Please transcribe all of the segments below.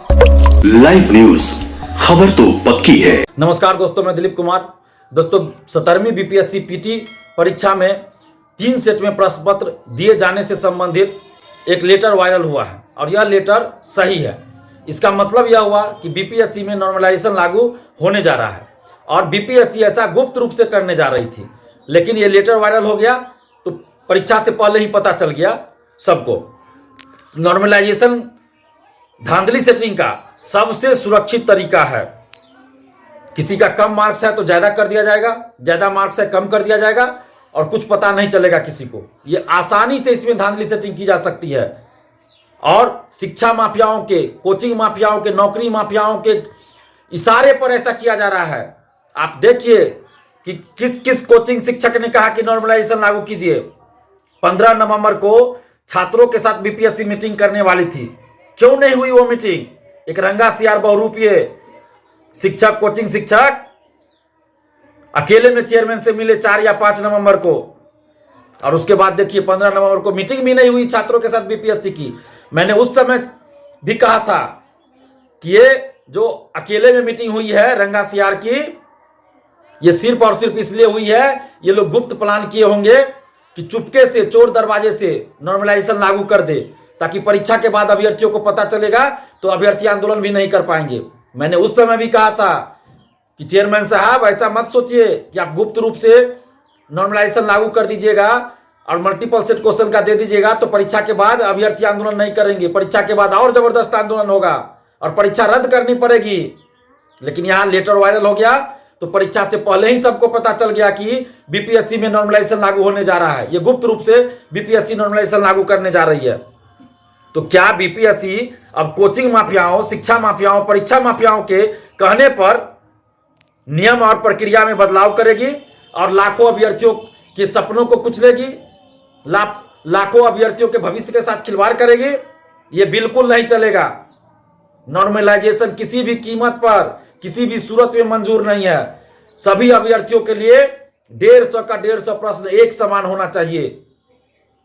Live news, खबर तो पक्की है। नमस्कार दोस्तों, मैं दिलीप कुमार। दोस्तों, 17वीं बीपीएससी पीटी परीक्षा में 3 सेट में प्रश्न पत्र दिए जाने से संबंधित एक लेटर वायरल हुआ है और यह लेटर सही है। इसका मतलब यह हुआ कि बीपीएससी में नॉर्मलाइजेशन लागू होने जा रहा है और बीपीएससी ऐसा गुप्त रूप से करने जा रही थी, लेकिन यह लेटर वायरल हो गया तो परीक्षा से पहले ही पता चल गया सबको। नॉर्मलाइजेशन धांधली सेटिंग का सबसे सुरक्षित तरीका है। किसी का कम मार्क्स है तो ज्यादा कर दिया जाएगा, ज्यादा मार्क्स है कम कर दिया जाएगा और कुछ पता नहीं चलेगा किसी को। यह आसानी से इसमें धांधली सेटिंग की जा सकती है और शिक्षा माफियाओं के, कोचिंग माफियाओं के, नौकरी माफियाओं के इशारे पर ऐसा किया जा रहा है। आप देखिए कि किस किस कोचिंग शिक्षक ने कहा कि नॉर्मलाइजेशन लागू कीजिए। 15 नवंबर को छात्रों के साथ बीपीएससी मीटिंग करने वाली थी, क्यों नहीं हुई वो मीटिंग? एक रंगा सियार बहुरूपीय शिक्षक, कोचिंग शिक्षक अकेले में चेयरमैन से मिले 4 या 5 नवंबर को और उसके बाद देखिए 15 नवंबर को मीटिंग भी नहीं हुई छात्रों के साथ बीपीएससी की। मैंने उस समय भी कहा था कि ये जो अकेले में मीटिंग हुई है रंगा सियार की, ये सिर्फ और सिर्फ इसलिए हुई है, ये लोग गुप्त प्लान किए होंगे कि चुपके से चोर दरवाजे से नॉर्मलाइजेशन लागू कर दे, ताकि परीक्षा के बाद अभ्यर्थियों को पता चलेगा तो अभ्यर्थी आंदोलन भी नहीं कर पाएंगे। मैंने उस समय भी कहा था कि चेयरमैन साहब ऐसा मत सोचिए कि आप गुप्त रूप से नॉर्मलाइजेशन लागू कर दीजिएगा और मल्टीपल सेट क्वेश्चन का दे दीजिएगा तो परीक्षा के बाद अभ्यर्थी आंदोलन नहीं करेंगे, परीक्षा के बाद और जबरदस्त आंदोलन होगा और परीक्षा रद्द करनी पड़ेगी। लेकिन यहां लेटर वायरल हो गया तो परीक्षा से पहले ही सबको पता चल गया कि बीपीएससी में नॉर्मलाइजेशन लागू होने जा रहा है। यह गुप्त रूप से बीपीएससी नॉर्मलाइजेशन लागू करने जा रही है। तो क्या बीपीएससी अब कोचिंग माफियाओं, शिक्षा माफियाओं, परीक्षा माफियाओं के कहने पर नियम और प्रक्रिया में बदलाव करेगी और लाखों अभ्यर्थियों के सपनों को कुचलेगी, लाखों अभ्यर्थियों के भविष्य के साथ खिलवाड़ करेगी? यह बिल्कुल नहीं चलेगा। नॉर्मलाइजेशन किसी भी कीमत पर, किसी भी सूरत में मंजूर नहीं है। सभी अभ्यर्थियों के लिए 150 का 150 प्रश्न एक समान होना चाहिए।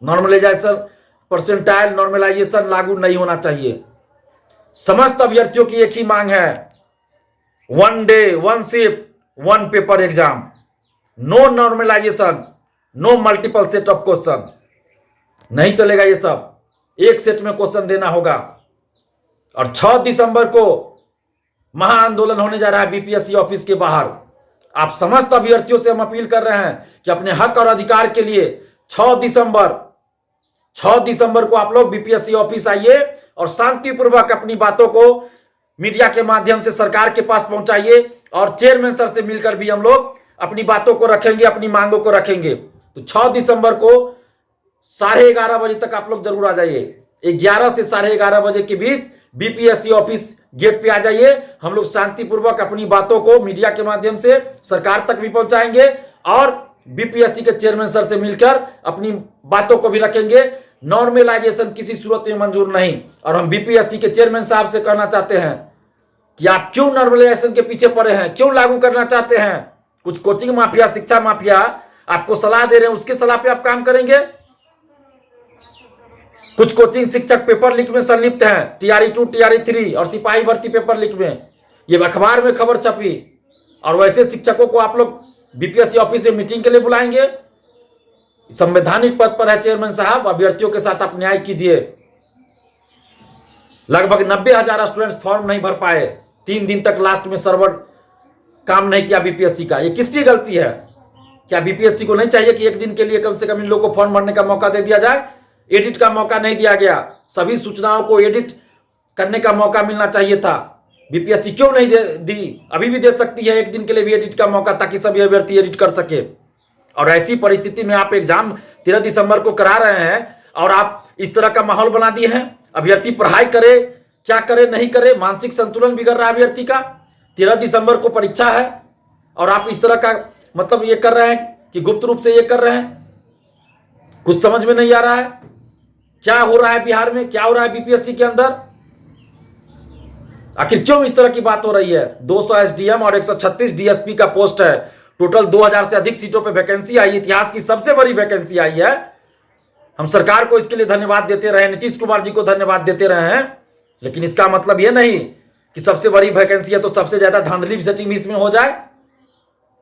नॉर्मलाइजेशन परसेंटाइल नॉर्मलाइजेशन लागू नहीं होना चाहिए। समस्त अभ्यर्थियों की एक ही मांग है, 1 day 1 shift 1 paper exam, no normalisation, no multiple set of question. नहीं चलेगा ये सब, एक सेट में क्वेश्चन देना होगा। और 6 दिसंबर को महाआंदोलन होने जा रहा है बीपीएससी ऑफिस के बाहर। आप समस्त अभ्यर्थियों से हम अपील कर रहे हैं कि अपने हक और अधिकार के लिए 6 दिसंबर को आप लोग बीपीएससी ऑफिस आइए और शांतिपूर्वक अपनी बातों को मीडिया के माध्यम से सरकार के पास पहुंचाइए और चेयरमैन सर से मिलकर भी हम लोग अपनी बातों को रखेंगे, अपनी मांगों को रखेंगे। तो 6 दिसंबर को 11:30 बजे तक आप लोग जरूर आ जाइए। 11 से 11:30 बजे के बीच बीपीएससी ऑफिस गेट पे आ जाइए। हम लोग शांतिपूर्वक अपनी बातों को मीडिया के माध्यम से सरकार तक भी पहुंचाएंगे और बीपीएससी के चेयरमैन सर से मिलकर अपनी बातों को भी रखेंगे। नॉर्मलाइजेशन किसी सूरत में मंजूर नहीं। और हम बीपीएससी के चेयरमैन साहब से कहना चाहते हैं कि आप क्यों नॉर्मलाइजेशन के पीछे पड़े हैं, क्यों लागू करना चाहते हैं? कुछ कोचिंग माफिया, शिक्षा माफिया आपको सलाह दे रहे हैं, उसके सलाह पे आप काम करेंगे? कुछ कोचिंग शिक्षक पेपर लीक में संलिप्त हैं, टीआरई 2, टीआरई 3 और सिपाही भर्ती पेपर लीक में। ये अखबार में खबर छपी और वैसे शिक्षकों को आप लोग बीपीएससी ऑफिस से मीटिंग के लिए बुलाएंगे? संवैधानिक पद पर है चेयरमैन साहब, अभ्यर्थियों के साथ आप न्याय कीजिए। लगभग 90,000 स्टूडेंट्स फॉर्म नहीं भर पाए, 3 दिन तक लास्ट में सर्वर काम नहीं किया बीपीएससी का। ये किसकी गलती है? क्या बीपीएससी को नहीं चाहिए कि एक दिन के लिए कम से कम इन लोगों को फॉर्म भरने का मौका दे दिया जाए? एडिट का मौका नहीं दिया गया, सभी सूचनाओं को एडिट करने का मौका मिलना चाहिए था। बीपीएससी क्यों नहीं दी? अभी भी दे सकती है एक दिन के लिए भी एडिट का मौका, ताकि सभी अभ्यर्थी एडिट कर सके। और ऐसी परिस्थिति में आप एग्जाम 13 दिसंबर को करा रहे हैं और आप इस तरह का माहौल बना दिए हैं। अभ्यर्थी पढ़ाई करे, क्या करे, नहीं करे, मानसिक संतुलन बिगड़ रहा है अभ्यर्थी का। 13 दिसंबर को परीक्षा है और आप इस तरह का मतलब ये कर रहे हैं कि गुप्त रूप से ये कर रहे हैं। कुछ समझ में नहीं आ रहा है क्या हो रहा है बिहार में, क्या हो रहा है बीपीएससी के अंदर। आखिर क्यों इस तरह की बात हो रही है? 200 एसडीएम और 136 डीएसपी का पोस्ट है। टोटल 2000 से अधिक सीटों पे वैकेंसी आई, इतिहास की सबसे बड़ी वैकेंसी आई है। हम सरकार को इसके लिए धन्यवाद देते रहे, नीतीश कुमार जी को धन्यवाद देते रहे हैं लेकिन इसका मतलब यह नहीं कि सबसे बड़ी वैकेंसी है तो सबसे ज्यादा धांधली सेटिंग भी इसमें हो जाए,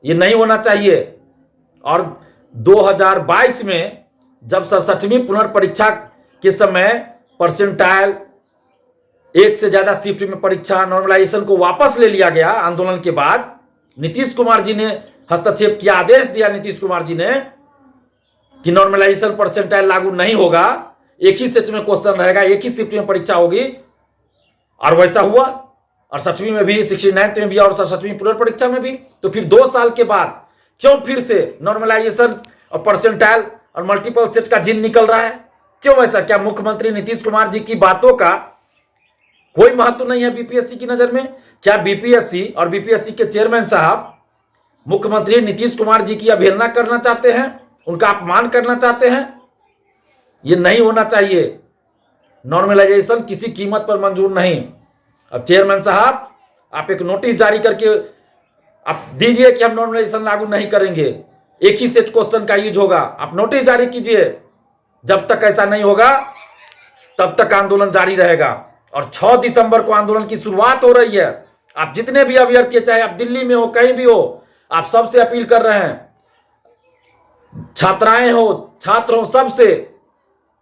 ये नहीं होना चाहिए। और 2022 में जब 67वीं पुनर्परीक्षा के समय परसेंटाइल, एक से ज्यादा शिफ्ट में परीक्षा, नॉर्मलाइजेशन को वापस ले लिया गया आंदोलन के बाद, नीतीश कुमार जी ने हस्तक्षेप किया, आदेश दिया नीतीश कुमार जी ने कि नॉर्मलाइजेशन परसेंटाइल लागू नहीं होगा, एक ही सेट में क्वेश्चन रहेगा, एक ही शिफ्ट में परीक्षा होगी। और वैसा हुआ, 68वीं में भी, 69th में भी और 67वीं पुनर्परीक्षा में भी। तो फिर 2 साल के बाद क्यों फिर से नॉर्मलाइजेशन और परसेंटाइल और मल्टीपल सेट का जिन निकल रहा है? क्यों ऐसा? क्या मुख्यमंत्री नीतीश कुमार जी की बातों का कोई महत्व नहीं है बीपीएससी की नजर में? क्या बीपीएससी और बीपीएससी के चेयरमैन साहब मुख्यमंत्री नीतीश कुमार जी की अवहेलना करना चाहते हैं, उनका अपमान करना चाहते हैं? ये नहीं होना चाहिए। नॉर्मलाइजेशन किसी कीमत पर मंजूर नहीं। अब चेयरमैन साहब, आप एक नोटिस जारी करके आप दीजिए कि हम नॉर्मलाइजेशन लागू नहीं करेंगे, एक ही सेट क्वेश्चन का यूज होगा। आप नोटिस जारी कीजिए। जब तक ऐसा नहीं होगा तब तक आंदोलन जारी रहेगा। और 6 दिसंबर को आंदोलन की शुरुआत हो रही है। आप जितने भी अभ्यर्थी, चाहे आप दिल्ली में हो, कहीं भी हो, आप सबसे अपील कर रहे हैं, छात्राएं हो, छात्र हो, सबसे,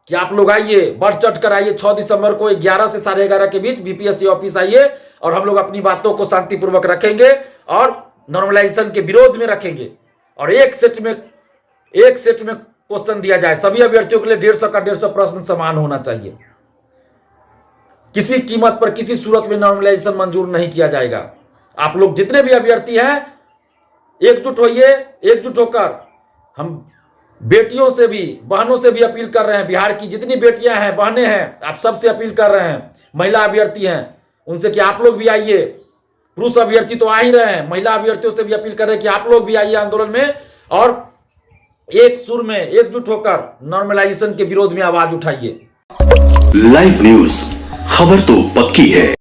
कि आप लोग आइए, बढ़ चढ़ कर आइए। 6 दिसंबर को 11 से 11:30 के बीच बीपीएससी ऑफिस आइए और हम लोग अपनी बातों को शांतिपूर्वक रखेंगे और नॉर्मलाइजेशन के विरोध में रखेंगे। और एक सेट में क्वेश्चन दिया जाए। सभी अभ्यर्थियों के लिए 150 का 150 प्रश्न समान होना चाहिए। किसी कीमत पर, किसी सूरत में नॉर्मलाइजेशन मंजूर नहीं किया जाएगा। आप लोग जितने भी अभ्यर्थी हैं, एकजुट होइए। एकजुट होकर हम बेटियों से भी, बहनों से भी अपील कर रहे हैं। बिहार की जितनी बेटियां हैं, बहनें हैं, आप सबसे अपील कर रहे हैं। महिला अभ्यर्थी हैं, उनसे कि आप लोग भी आइए। पुरुष अभ्यर्थी तो आ ही रहे हैं, महिला अभ्यर्थियों से भी अपील कर रहे हैं कि आप लोग भी आइए आंदोलन में और एक सुर में एकजुट होकर नॉर्मलाइजेशन के विरोध में आवाज उठाइए। लाइव न्यूज, खबर तो पक्की है।